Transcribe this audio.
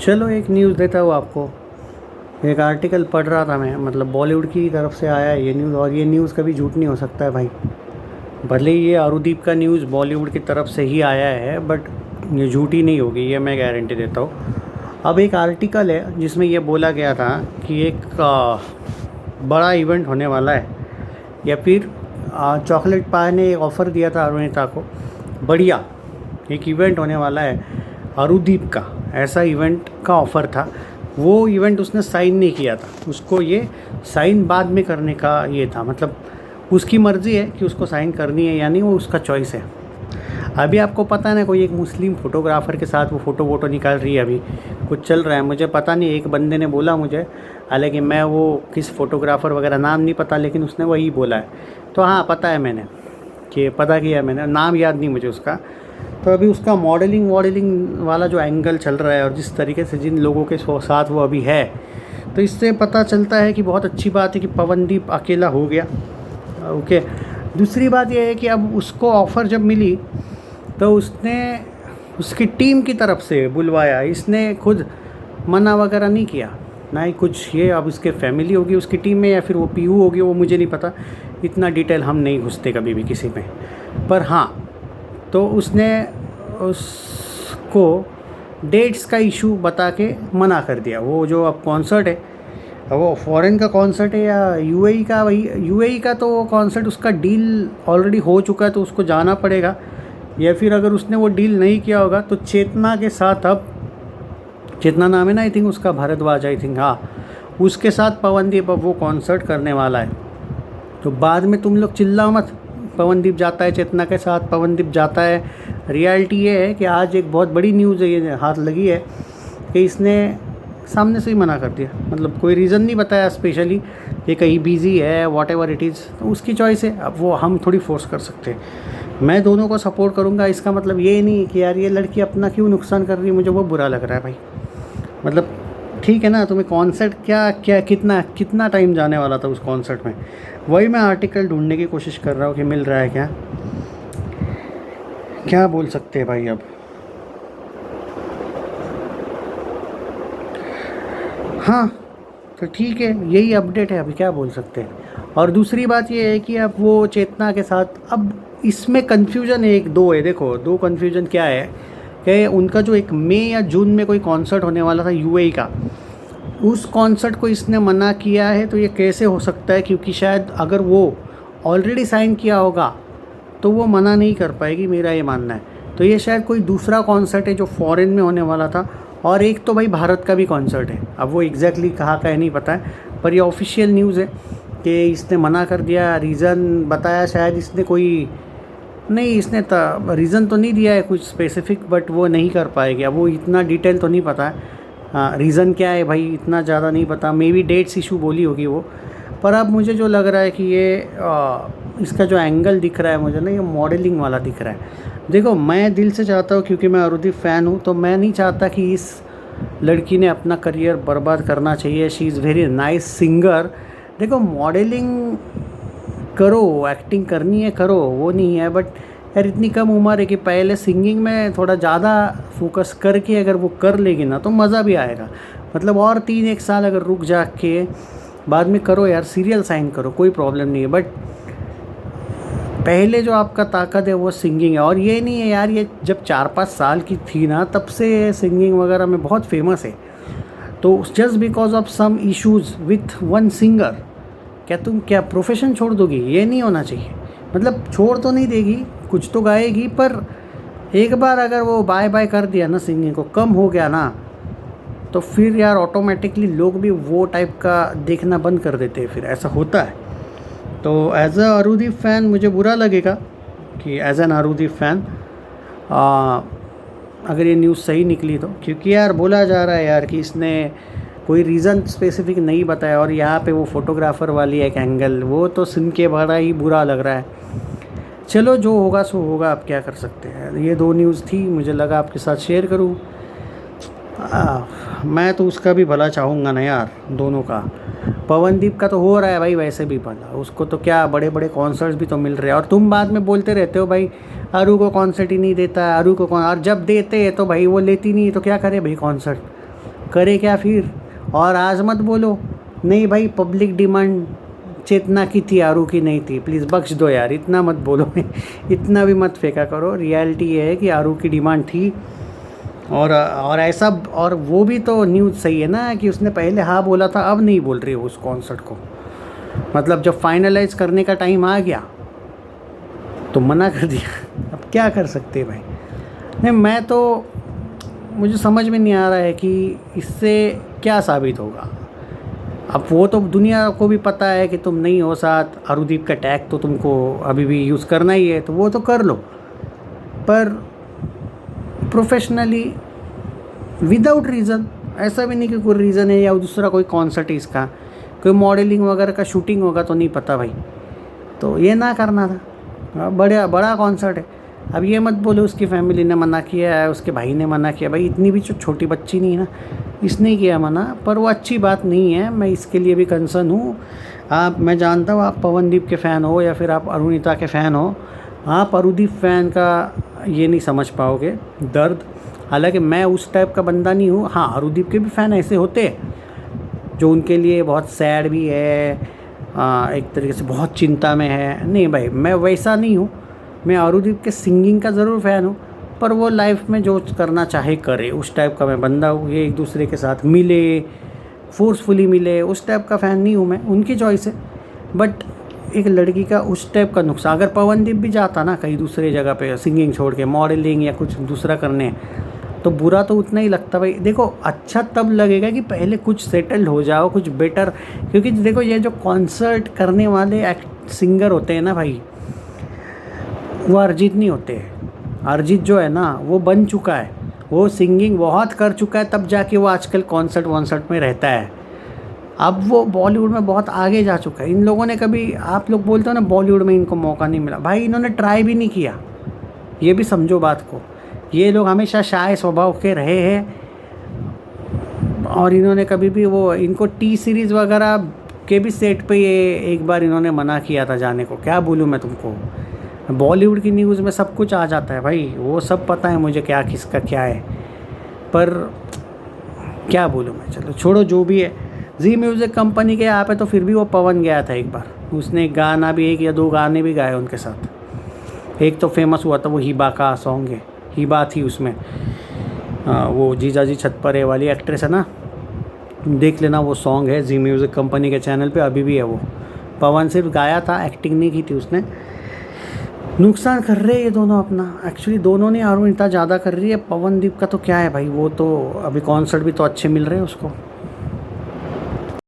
चलो एक न्यूज़ देता हूँ आपको। एक आर्टिकल पढ़ रहा था मैं, मतलब बॉलीवुड की तरफ से आया है ये न्यूज़, और ये न्यूज़ कभी झूठ नहीं हो सकता है भाई। भले ही ये अरुदीप का न्यूज़ बॉलीवुड की तरफ से ही आया है, बट ये झूठी नहीं होगी, ये मैं गारंटी देता हूँ। अब एक आर्टिकल है जिसमें ये बोला गया था कि एक बड़ा इवेंट होने वाला है, या फिर चॉकलेट पाई ने एक ऑफ़र दिया था अरुणिता को। बढ़िया एक इवेंट होने वाला है अरुदीप का, ऐसा इवेंट का ऑफ़र था। वो इवेंट उसने साइन नहीं किया था, उसको ये साइन बाद में करने का ये था। मतलब उसकी मर्ज़ी है कि उसको साइन करनी है या नहीं, वो उसका चॉइस है। अभी आपको पता है ना, कोई एक मुस्लिम फ़ोटोग्राफ़र के साथ वो फ़ोटो निकाल रही है, अभी कुछ चल रहा है, मुझे पता नहीं। एक बंदे ने बोला मुझे, हालांकि मैं वो किस फ़ोटोग्राफ़र वगैरह नाम नहीं पता, लेकिन उसने वही बोला है। तो हाँ, पता है, मैंने कि पता किया, मैंने नाम याद नहीं मुझे उसका। तो अभी उसका मॉडलिंग वाला जो एंगल चल रहा है, और जिस तरीके से जिन लोगों के साथ वो अभी है, तो इससे पता चलता है कि बहुत अच्छी बात है कि पवनदीप अकेला हो गया। ओके। दूसरी बात यह है कि अब उसको ऑफ़र जब मिली तो उसने उसकी टीम की तरफ से बुलवाया, इसने खुद मना वगैरह नहीं किया, ना ही कुछ। ये अब उसके फैमिली होगी उसकी टीम में, या फिर वो पीयू होगी, वो मुझे नहीं पता, इतना डिटेल हम नहीं घुसते कभी भी किसी में। पर हाँ, तो उसने उसको डेट्स का इशू बता के मना कर दिया। वो जो अब कॉन्सर्ट है, वो फॉरेन का कॉन्सर्ट है या यूएई का, वही यूएई का, तो वो कॉन्सर्ट उसका डील ऑलरेडी हो चुका है, तो उसको जाना पड़ेगा। या फिर अगर उसने वो डील नहीं किया होगा तो चेतना के साथ, अब चेतना नाम है ना आई थिंक उसका, भारद्वाज आई थिंक, हाँ, उसके साथ पवनदीप अब वो कॉन्सर्ट करने वाला है। तो बाद में तुम लोग चिल्लाओ मत, पवनदीप जाता है चेतना के साथ, पवनदीप जाता है। रियलिटी ये है कि आज एक बहुत बड़ी न्यूज़ है, ये हाथ लगी है कि इसने सामने से ही मना कर दिया। मतलब कोई रीज़न नहीं बताया स्पेशली कि कहीं बिज़ी है, वॉट एवर इट इज़, तो उसकी चॉइस है। अब वो हम थोड़ी फोर्स कर सकते हैं। मैं दोनों को सपोर्ट करूँगा, इसका मतलब ये नहीं कि यार ये लड़की अपना क्यों नुकसान कर रही है, मुझे वो बुरा लग रहा है भाई। मतलब ठीक है ना, तुम्हें कॉन्सर्ट क्या क्या कितना कितना टाइम जाने वाला था उस कॉन्सर्ट में, वही मैं आर्टिकल ढूंढने की कोशिश कर रहा हूँ कि मिल रहा है क्या। क्या बोल सकते हैं भाई अब। हाँ, तो ठीक है, यही अपडेट है, अभी क्या बोल सकते हैं। और दूसरी बात ये है कि अब वो चेतना के साथ, अब इसमें कन्फ्यूजन एक दो है। देखो, दो कन्फ्यूजन क्या है कि उनका जो एक मई या जून में कोई कॉन्सर्ट होने वाला था यूएई का, उस कॉन्सर्ट को इसने मना किया है। तो ये कैसे हो सकता है, क्योंकि शायद अगर वो ऑलरेडी साइन किया होगा तो वो मना नहीं कर पाएगी, मेरा ये मानना है। तो ये शायद कोई दूसरा कॉन्सर्ट है जो फॉरेन में होने वाला था, और एक तो भाई भारत का भी कॉन्सर्ट है। अब वो एग्जैक्टली कहाँ का है नहीं पता है, पर ये ऑफिशियल न्यूज़ है कि इसने मना कर दिया। रीज़न बताया शायद इसने कोई नहीं, इसने रीज़न तो नहीं दिया है कुछ स्पेसिफिक, बट वो नहीं कर पाएगी। अब वो इतना डिटेल तो नहीं पता है, हाँ, रीज़न क्या है भाई इतना ज़्यादा नहीं पता। मे बी डेट्स इशू बोली होगी वो। पर अब मुझे जो लग रहा है कि ये इसका जो एंगल दिख रहा है मुझे ना, ये मॉडलिंग वाला दिख रहा है। देखो, मैं दिल से चाहता हूँ, क्योंकि मैं अरुदीप फ़ैन हूँ, तो मैं नहीं चाहता कि इस लड़की ने अपना करियर बर्बाद करना चाहिए। She is very nice singer. देखो, मॉडलिंग करो, एक्टिंग करनी है करो, वो नहीं है, बट यार इतनी कम उम्र है कि पहले सिंगिंग में थोड़ा ज़्यादा फोकस करके अगर वो कर लेगी ना तो मज़ा भी आएगा। मतलब और 3-1 साल अगर रुक जा के बाद में करो यार, सीरियल साइन करो, कोई प्रॉब्लम नहीं है, बट पहले जो आपका ताकत है वो सिंगिंग है। और ये नहीं है यार, ये जब 4-5 साल की थी ना तब से सिंगिंग वगैरह में बहुत फेमस है। तो just because of some issues with one singer क्या तुम क्या प्रोफेशन छोड़ दोगी? ये नहीं होना चाहिए। मतलब छोड़ तो नहीं देगी, कुछ तो गाएगी, पर एक बार अगर वो बाय बाय कर दिया ना, सिंगिंग को कम हो गया ना, तो फिर यार ऑटोमेटिकली लोग भी वो टाइप का देखना बंद कर देते हैं, फिर ऐसा होता है। तो एज अ अरुदीप फ़ैन मुझे बुरा लगेगा कि एज एन अरुदीप फ़ैन अगर ये न्यूज़ सही निकली तो, क्योंकि यार बोला जा रहा है यार कि इसने कोई रीज़न स्पेसिफिक नहीं बताया, और यहाँ पे वो फ़ोटोग्राफ़र वाली एक एंगल, वो तो सुन के बड़ा ही बुरा लग रहा है। चलो, जो होगा सो होगा, आप क्या कर सकते हैं। ये दो न्यूज़ थी, मुझे लगा आपके साथ शेयर करूँ। मैं तो उसका भी भला चाहूँगा ना यार, दोनों का। पवनदीप का तो हो रहा है भाई वैसे भी भला, उसको तो क्या बड़े बड़े कॉन्सर्ट्स भी तो मिल रहे हैं। और तुम बाद में बोलते रहते हो भाई अरू को कॉन्सर्ट ही नहीं देता, अरू को कौन, और जब देते हैं तो भाई वो लेती नहीं, तो क्या करे भाई कॉन्सर्ट। करे क्या फिर? और आज मत बोलो नहीं भाई पब्लिक डिमांड चेतना की थी, आरू की नहीं थी। प्लीज़ बख्श दो यार, इतना मत बोलो इतना भी मत फेंका करो। रियलिटी ये है कि आरू की डिमांड थी और ऐसा, और वो भी तो न्यूज़ सही है ना कि उसने पहले हाँ बोला था, अब नहीं बोल रही है उस कॉन्सर्ट को। मतलब जब फाइनलाइज करने का टाइम आ गया तो मना कर दिया। अब क्या कर सकते हैं भाई? नहीं, मैं तो, मुझे समझ में नहीं आ रहा है कि इससे क्या साबित होगा। अब वो तो दुनिया को भी पता है कि तुम नहीं हो साथ, आरुदीप का टैग तो तुमको अभी भी यूज़ करना ही है, तो वो तो कर लो, पर प्रोफेशनली विदाउट रीज़न। ऐसा भी नहीं कि कोई रीज़न है या दूसरा कोई कॉन्सर्ट है इसका, कोई मॉडलिंग वगैरह का शूटिंग होगा तो नहीं पता भाई, तो ये ना करना था। बड़ा कॉन्सर्ट है। अब ये मत बोलो उसकी फैमिली ने मना किया है, उसके भाई ने मना किया। भाई इतनी भी छोटी बच्ची नहीं है ना, इसने किया मना, पर वो अच्छी बात नहीं है। मैं इसके लिए भी कंसर्न हूँ। मैं जानता हूँ आप पवनदीप के फ़ैन हो या फिर आप अरुणिता के फ़ैन हो, आप अरुदीप फ़ैन का ये नहीं समझ पाओगे दर्द। हालांकि मैं उस टाइप का बंदा नहीं हूँ। हाँ, अरुदीप के भी फ़ैन ऐसे होते हैं जो उनके लिए बहुत सैड भी है, एक तरीके से बहुत चिंता में है। नहीं भाई, मैं वैसा नहीं हूँ। मैं अरुदीप के सिंगिंग का ज़रूर फ़ैन हूँ, पर वो लाइफ में जो करना चाहे करे, उस टाइप का मैं बंदा हूँ। ये एक दूसरे के साथ मिले, फोर्सफुली मिले, उस टाइप का फ़ैन नहीं हूँ मैं। उनकी चॉइस है, बट एक लड़की का उस टाइप का नुकसान, अगर पवनदीप भी जाता ना कहीं दूसरे जगह पे सिंगिंग छोड़ के मॉडलिंग या कुछ दूसरा करने, तो बुरा तो उतना ही लगता भाई। देखो, अच्छा तब लगेगा कि पहले कुछ सेटल्ड हो जाओ, कुछ बेटर। क्योंकि देखो, ये जो कॉन्सर्ट करने वाले सिंगर होते हैं ना भाई, वो अरिजीत नहीं होते हैं। अरिजीत जो है ना, वो बन चुका है, वो सिंगिंग बहुत कर चुका है, तब जाके वो आजकल कॉन्सर्ट वॉन्सर्ट में रहता है। अब वो बॉलीवुड में बहुत आगे जा चुका है। इन लोगों ने कभी, आप लोग बोलते हो ना बॉलीवुड में इनको मौका नहीं मिला, भाई इन्होंने ट्राई भी नहीं किया। ये भी समझो बात को। ये लोग हमेशा शाय स्वभाव के रहे हैं, और इन्होंने कभी भी वो, इनको टी सीरीज़ वगैरह के भी सेट पे ये एक बार इन्होंने मना किया था जाने को। क्या बोलूँ मैं तुमको, बॉलीवुड की न्यूज़ में सब कुछ आ जाता है भाई, वो सब पता है मुझे क्या किसका क्या है, पर क्या बोलूँ मैं। चलो छोड़ो, जो भी है। जी म्यूज़िक कंपनी के यहाँ पे तो फिर भी वो पवन गया था एक बार, उसने एक गाना भी, एक या दो गाने भी गाए उनके साथ। एक तो फेमस हुआ था, वो हिबा का सॉन्ग है, हिबा थी उसमें। वो जीजा जी छत पर है वाली एक्ट्रेस है ना, देख लेना, वो सॉन्ग है जी म्यूज़िक कंपनी के चैनल पे, अभी भी है वो। पवन सिर्फ गाया था, एक्टिंग नहीं की थी उसने। नुकसान कर रहे हैं ये दोनों अपना, एक्चुअली दोनों ने, अरुणिता ज़्यादा कर रही है। पवनदीप का तो क्या है भाई, वो तो अभी कॉन्सर्ट भी तो अच्छे मिल रहे हैं उसको।